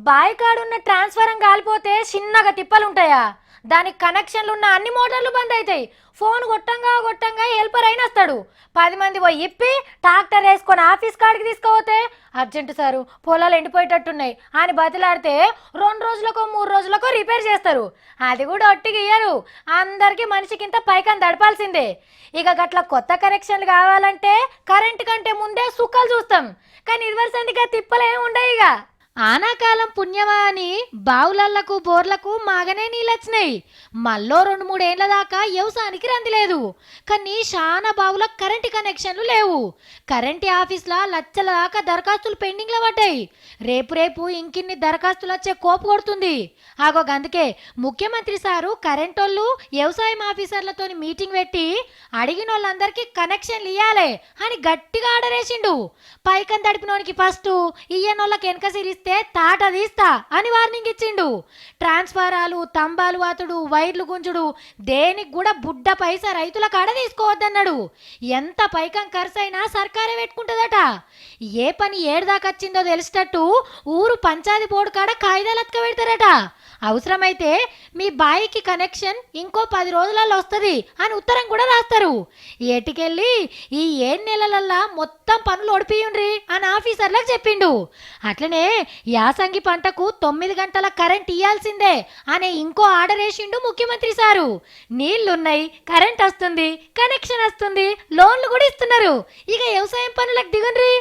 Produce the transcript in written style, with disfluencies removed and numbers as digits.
బాయి కాడున్న ట్రాన్స్ఫారం కాలిపోతే చిన్నగా తిప్పలుంటాయా? దానికి కనెక్షన్లు ఉన్న అన్ని మోటార్లు బంద్ అవుతాయి. ఫోన్ కొట్టంగా కొట్టంగా హెల్పర్ అయిన వస్తాడు. 10 మంది పోయి ఇప్పి ట్రాక్టర్ వేసుకొని ఆఫీస్ కాడికి తీసుకుపోతే అర్జెంటు సారు పొలాలు ఎండిపోయేటట్టున్నాయి అని బతిలాడితే 2 రోజులకో 3 రోజులకో రిపేర్ చేస్తారు. అది కూడా ఒట్టిగా ఇయ్యరు. అందరికీ మనిషికింత పైకం దడపాల్సిందే. ఇక గట్ల కొత్త కనెక్షన్లు కావాలంటే కరెంటు కంటే ముందే సుక్కలు చూస్తాం. కానీ ఇదివరసందిగా తిప్పలేమి ఉండవు. ఇక ఆనాకాలం పుణ్యమా అని బావులళ్లకు బోర్లకు మాగనే నీళ్ళొచ్చినాయి. మళ్ళో 2-3 ఏళ్ల దాకా వ్యవసాయానికి రందిలేదు. కానీ చాలా బావులకు కరెంటు కనెక్షన్లు లేవు. కరెంటు ఆఫీస్లో లక్షల దాకా దరఖాస్తులు పెండింగ్లో పడ్డాయి. రేపు రేపు ఇంకిన్ని దరఖాస్తులు వచ్చే కోపు కొడుతుంది. అందుకే ముఖ్యమంత్రి సారు కరెంటోళ్ళు వ్యవసాయం ఆఫీసర్లతో మీటింగ్ పెట్టి అడిగిన వాళ్ళందరికీ కనెక్షన్లు ఇయ్యాలి అని గట్టిగా ఆర్డర్ వేసిండు. పైకం తడిపినోనికి ఫస్ట్, ఇయ్యనోళ్ళకి వెనక సిరిస్తే తాట తీస్తా అని వార్నింగ్ ఇచ్చిండు. ట్రాన్స్ఫారాలు, తంబాలు వాతుడు, వైర్లు గుంజుడు దేనికి కూడా బుడ్డ పైసా రైతుల కాడ తీసుకోవద్దన్నాడు. ఎంత పైకం ఖర్చైనా సర్కారే పెట్టుకుంటుందట. ఏ పని ఏడుదాకొచ్చిందో తెలిసేటట్టు ఊరు పంచాయతీ బోర్డు కాడ కాయిదాలు అతక పెడతారట. అవసరమైతే మీ బాయికి కనెక్షన్ ఇంకో 10 రోజులలో వస్తుంది అని ఉత్తరం కూడా రాస్తారు. ఏటికెళ్ళి ఈ 7 నెలలల్లా మొత్తం పనులు ఒడిపియుండ్రి అని ఆఫీసర్లకు చెప్పిండు. అట్లనే యాసంగి పంటకు 9 గంటల కరెంట్ ఇయ్యాల్సిందే అనే ఇంకో ఆర్డర్ వేసిండు ముఖ్యమంత్రి సారు. నీళ్లున్నాయి, కరెంట్ వస్తుంది, కనెక్షన్ వస్తుంది, లోన్లు కూడా ఇస్తున్నారు. ఇక వ్యవసాయం పనులకు దిగుండ్రి.